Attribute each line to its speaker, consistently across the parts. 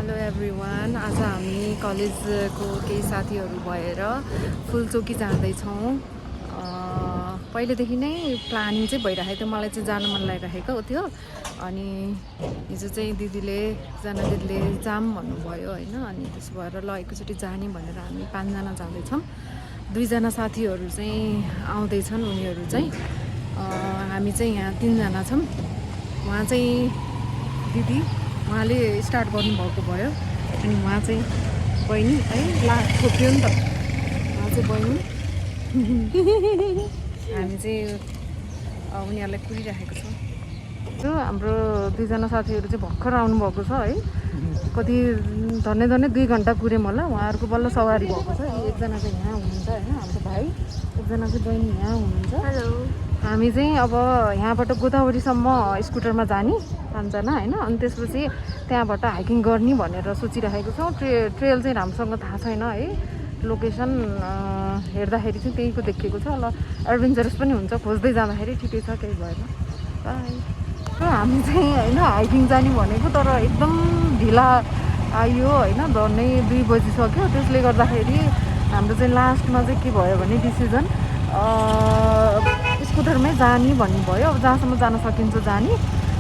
Speaker 1: Hello everyone. आज हामी कलेजको केही साथीहरू भएर फुलचोकी जाँदैछौँ। पहिलेदेखि नै प्लानिङ चाहिँ भइरहेको थियो, मलाई चाहिँ जानु मन लागिरहेको थियो। अनि हिजो चाहिँ एकजना दिदीले जाम भन्नुभयो होइन, अनि त्यसो भएर ल एकैचोटि जाने भनेर हामी 5 जना जाँदैछौँ। 2 जना साथीहरू चाहिँ आउँदैछन्, उनीहरू चाहिँ हामी चाहिँ यहाँ 3 जना छौँ। उहाँ चाहिँ दिदी, उहाँले स्टार्ट गर्नुभएको भयो, अनि उहाँ चाहिँ बहिनी है छोप्यो नि त, उहाँ चाहिँ बहिनी। हामी चाहिँ उनीहरूलाई कुरिरहेको छौँ। जो हाम्रो 2 जना साथीहरू चाहिँ भर्खर आउनुभएको छ है, कति धन्य 2 घन्टा कुर्यौँ होला। उहाँहरूको बल्ल सवारी भएको छ। एकजना चाहिँ यहाँ हुनुहुन्छ होइन, हाम्रो भाइ, एकजना चाहिँ बहिनी यहाँ हुनुहुन्छ। हेलो। हामी चाहिँ अब यहाँबाट गोदावरीसम्म स्कुटरमा जाने 5 जना होइन, अनि त्यसपछि त्यहाँबाट हाइकिङ गर्ने भनेर सोचिरहेको छौँ। ट्रेल चाहिँ राम्रोसँग थाहा छैन है, लोकेसन हेर्दाखेरि चाहिँ त्यहीँको देखिएको छ। ल एडभेन्चरस पनि हुन्छ, खोज्दै जाँदाखेरि ठिकै छ, केही भएन। बाई। र हामी चाहिँ होइन हाइकिङ जाने भनेको, तर एकदम ढिला आयो होइन, झन्डै 2 बजिसक्यो। त्यसले गर्दाखेरि हाम्रो चाहिँ लास्टमा चाहिँ के भयो भने डिसिजन स्कुटरमै जाने भन्ने भयो। अब जहाँसम्म जान सकिन्छ जाने,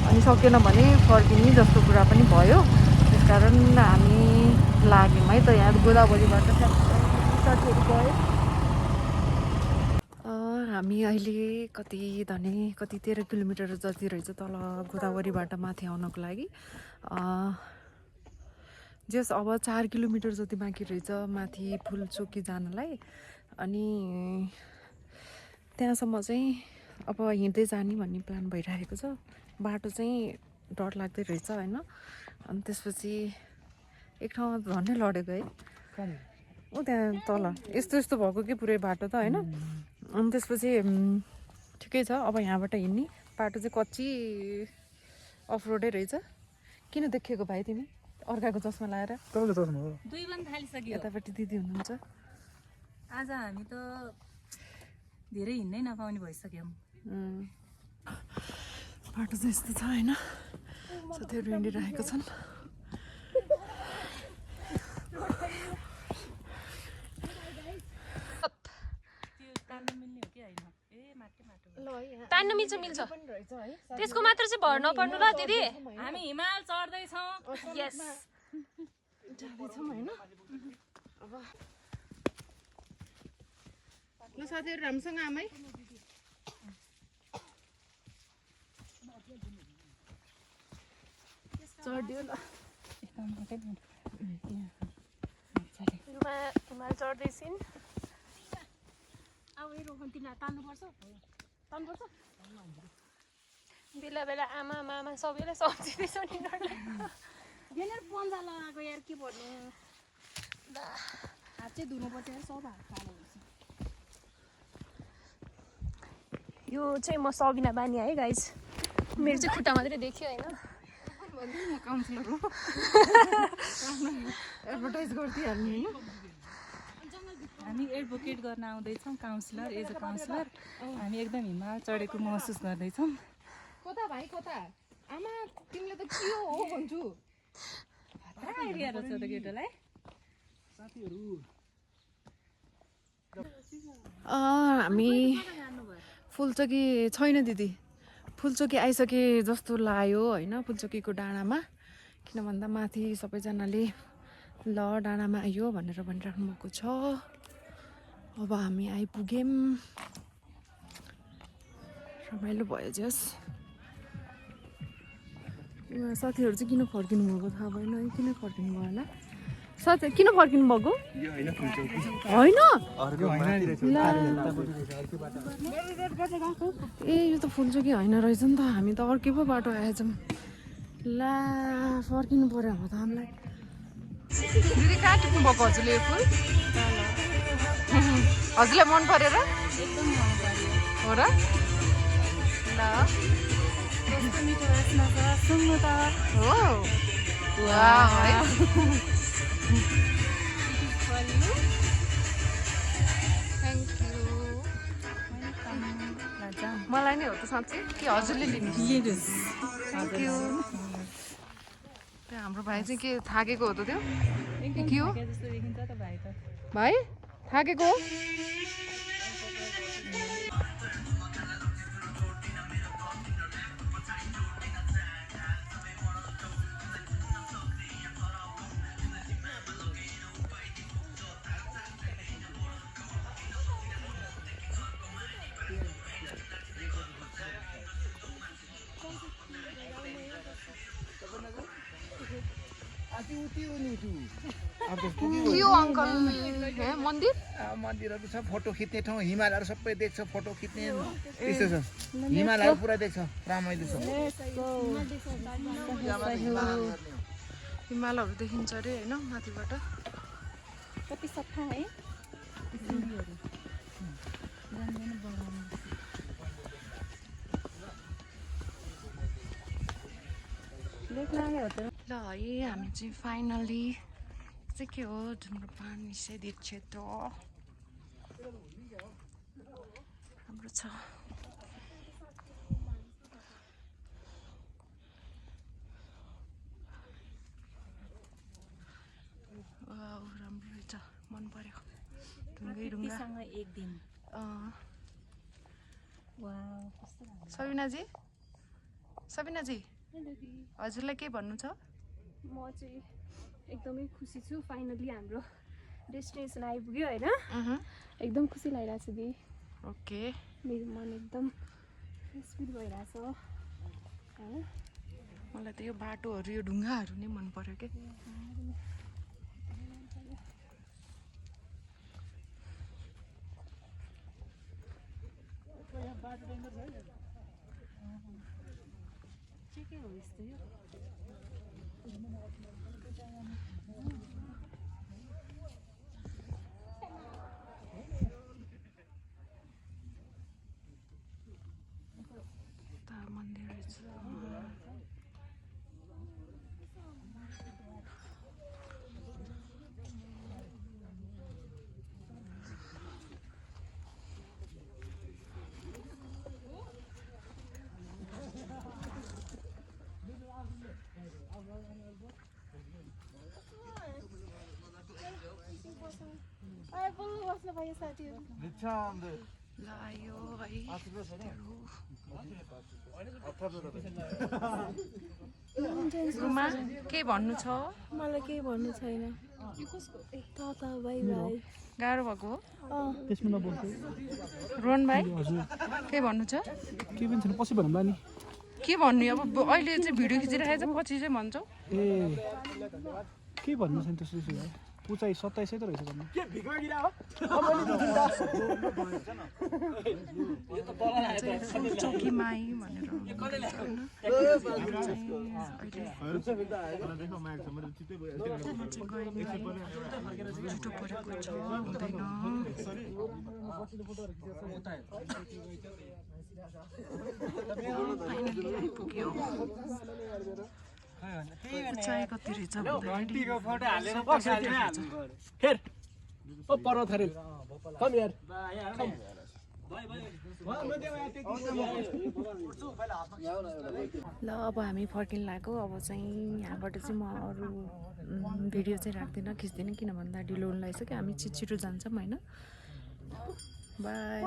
Speaker 1: अनि सकेन भने फर्किने जस्तो कुरा पनि भयो। त्यसकारण हामी लाग्यौँ है त। यहाँ गोदावरीबाट साथीहरू गयो। हामी अहिले कति 13 किलोमिटर जति रहेछ तल गोदावरीबाट माथि आउनको लागि। जस अब 4 किलोमिटर जति बाँकी रहेछ माथि फुलचोकी जानलाई। अनि त्यहाँसम्म चाहिँ अब हिँड्दै जाने भन्ने प्लान भइरहेको छ। बाटो चाहिँ डर लाग्दै रहेछ होइन। अनि त्यसपछि एक ठाउँमा झन्डै लडेको है, ऊ त्यहाँ तल यस्तो भएको कि पुरै बाटो त होइन। अनि त्यसपछि ठिकै छ, अब यहाँबाट हिँड्ने बाटो चाहिँ कच्ची अफ रोडै रहेछ। किन देखिएको भाइ तिमी अर्काको चस्मा लाएर? यतापट्टि दिदी हुनुहुन्छ।
Speaker 2: आज हामी त धेरै हिँड्नै नपाउने भइसक्यौँ।
Speaker 1: बाटो चाहिँ यस्तो छ होइन, साथीहरू हिँडिरहेको छन्।
Speaker 3: तान्नु मिल्छ त्यसको मात्र चाहिँ भर नपर्नु ल दिदी।
Speaker 2: हामी हिमाल चढ्दैछौँ।
Speaker 3: यस
Speaker 1: जाँदैछौँ होइन। अब ल साथीहरू राम्रोसँग आमै। चढ्यो ल।
Speaker 3: हिमाल चढ्दैछन्। बेला बेला आमा मामा सबैलाई सम्झिँदैछ नि।
Speaker 2: पन्जा लगाएको यार, के भन्नु, हात चाहिँ धुनुपर्छ यार, सब हात कालो हुन्छ।
Speaker 3: यो चाहिँ म सगिना बानी है गाइज, मेरो चाहिँ खुट्टा मात्रै देखियो होइन।
Speaker 1: म काउन्सिलर हो, एडभर्टाइज गरिदिइहाल्ने होइन।
Speaker 2: हामी एडभोकेट गर्न आउँदैछौँ, काउन्सिलर, एज अ काउन्सिलर। हामी एकदम हिमाल चढेको महसुस गर्दैछौँ।
Speaker 1: कता भाइ कता? आमा तिमीले त के हो भन्छु।
Speaker 2: एरिया रहेछ त केटालाई।
Speaker 1: हामी फुलचोकी छैन दिदी, फुलचोकी आइसके जस्तो लाग्यो होइन। फुलचोकीको डाँडामा, किन भन्दा माथि सबैजनाले ल डाँडामा आयो भनेर भनिराख्नु भएको छ। अब हामी आइपुग्यौँ, रमाइलो भयो जस। साथीहरू चाहिँ किन फर्किनु भएको थाहा भएन है, किन फर्किनु भयो होला साथी, किन फर्किनु भएको होइन? ए यो त फुलचोकी होइन रहेछ नि त, हामी त अर्कै पो बाटो आएछौँ। ला फर्किनु पर्यो अब त हामीलाई। दिदी कहाँ टिप्नु भएको हजुरले यो फुल? हजुरलाई मन परेर?
Speaker 2: एकदम मन पर्यो
Speaker 1: हो र? ल
Speaker 2: कस्तो मिठो बास्ना छ, सुन्नु त।
Speaker 1: हो वाह है। Thank you. मलाई नै हो त साँच्चै कि हजुरले लिनु? Thank you. त्यहाँ हाम्रो भाइ चाहिँ के थाकेको हो त त्यो
Speaker 2: एकदम
Speaker 1: के हो?
Speaker 2: थाके जस्तो देखिन्छ त भाइ त
Speaker 1: भाइ थाकेको हो यो अङ्कल हे मन्दिर
Speaker 4: मन्दिरहरू छ फोटो खिच्ने ठाउँ हिमालहरू सबै देख्छ फोटो खिच्ने त्यस्तो छ हिमालहरू पुरा देख्छ रमाइलो छ
Speaker 1: हिमालहरू देखिन्छ अरे होइन माथिबाट
Speaker 2: कति सफा है सिँढीहरू जान्दैन बनाउनु लेक लाग्यो हो त
Speaker 1: ल है हामी चाहिँ फाइनली चाहिँ के हो धुम्रपान निषेध क्षेत्र हाम्रो छ वाउ राम्रो रहेछ मन पर्यो ढुङ्गै ढुङ्गा
Speaker 2: सँग एक दिन वाउ कस्तो राम्रो
Speaker 1: सबिनाजी सबिनाजी हजुरलाई के भन्नु छ
Speaker 3: म चाहिँ एकदमै खुसी छु फाइनली हाम्रो डेस्टिनेसन आइपुग्यो होइन एकदम खुसी लागिरहेको छ दिदी
Speaker 1: ओके
Speaker 3: मेरो मन एकदम स्पिड भइरहेछ होइन
Speaker 1: मलाई त यो बाटोहरू यो ढुङ्गाहरू नै मन पर्यो के
Speaker 2: के हो यस्तो यो
Speaker 1: मन्दिर रहेछ लायो है गुरुमा के भन्नु छ
Speaker 3: मलाई केही भन्नु छैन ताता भाइ भाइ
Speaker 1: गाह्रो भएको हो
Speaker 5: त्यसमा नबोल्छु
Speaker 1: रोहन भाइ
Speaker 5: हजुर
Speaker 1: के भन्नु छ
Speaker 5: के पनि छैन पछि भनौँ नि
Speaker 1: के भन्नु अब अहिले चाहिँ भिडियो खिचिरहेको छ पछि चाहिँ भन्छौ
Speaker 5: ए के भन्नु छैन त्यस्तो चाहिँ उचाइ 27 त रहेछ भन्नु
Speaker 1: चौकीमा आई भनेर झुटो परेको छ हुँदैन फाइनली आइपुग्यो उचाइ कति रहेछ ल अब हामी फर्किन लाग्यो अब चाहिँ यहाँबाट चाहिँ म अरू भिडियो चाहिँ राख्दिनँ खिच्दिनँ किन भन्दा ढिलो हुन लागिसक्यो हामी छिटो जान्छौँ होइन बाई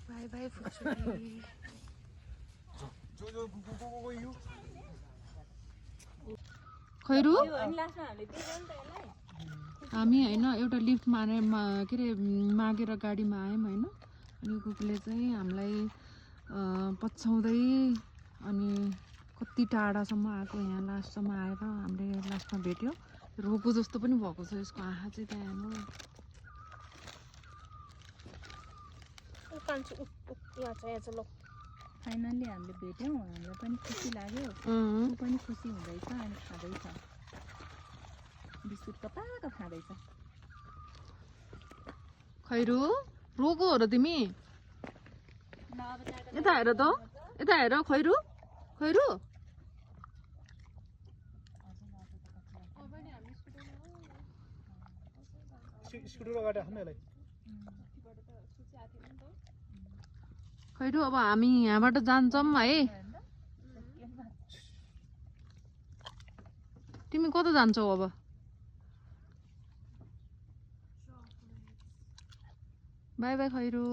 Speaker 1: बाई बाई फुच्ची खैरु हामी होइन एउटा लिफ्ट के अरे मागेर गाडीमा आयौँ होइन अनि कुकुरले चाहिँ हामीलाई पछ्याउँदै अनि कति टाढासम्म आएको यहाँ लास्टसम्म आएर हामीले लास्टमा भेट्यो रोको जस्तो पनि भएको छ यसको आँखा चाहिँ त्यहाँ हेर्नु
Speaker 2: फाइनल्ली हामीले भेट्यौँ हामीलाई पनि खुसी लाग्यो ऊ पनि खुसी हुँदैछ अनि खाँदैछ बिस्कुट कताको खाँदैछ
Speaker 1: खैरु रोको हो र तिमी यता हेर त यता हेर खैरु खैरु
Speaker 5: स्कुटर अगाडि राख्नु यसलाई
Speaker 1: खैरु अब हामी यहाँबाट जान्छौँ है तिमी कता जान्छौ अब बाई बाई खैरु